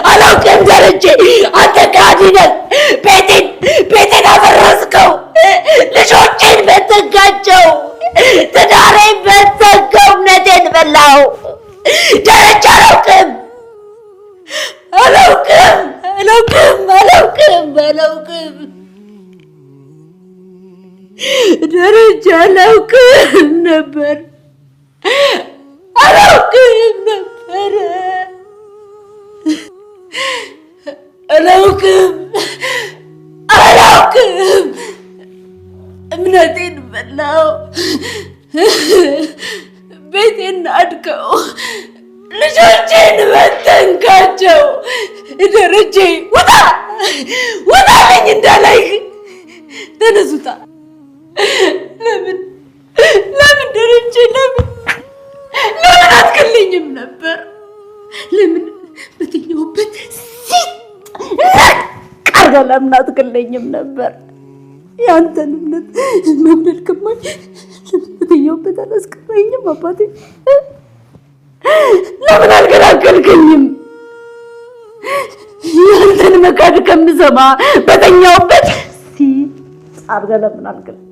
አላውቅም ደረጀ አንተ ካዲ ነህ ቤቴን አፈረስከው ልጆቼን በተጋቸው ትዳሬን በተጋው እምነቴን በላው ደረጀ አላውቅም ደረጀ አላውቅም ነበር እምነቴን በላው ቤቴን አድከው ልጆቼን በተንካቸው ደረጀ ውጣልኝ እንዳላይህ ተነሱታ ለምን ደረጀ ለምን አትክልኝም ነበር ለምን በትኛውበት ቀርጋ ለምን አትክልኝም ነበር ያንተን እምነት መብደል ከማኝ በትኛውበት አላስቀረኝም አባቴ ለምን አልገላገልከኝም ያንተን መካድ ከምሰማ በትኛውበት አርጋ ለምን አልገላገልከኝም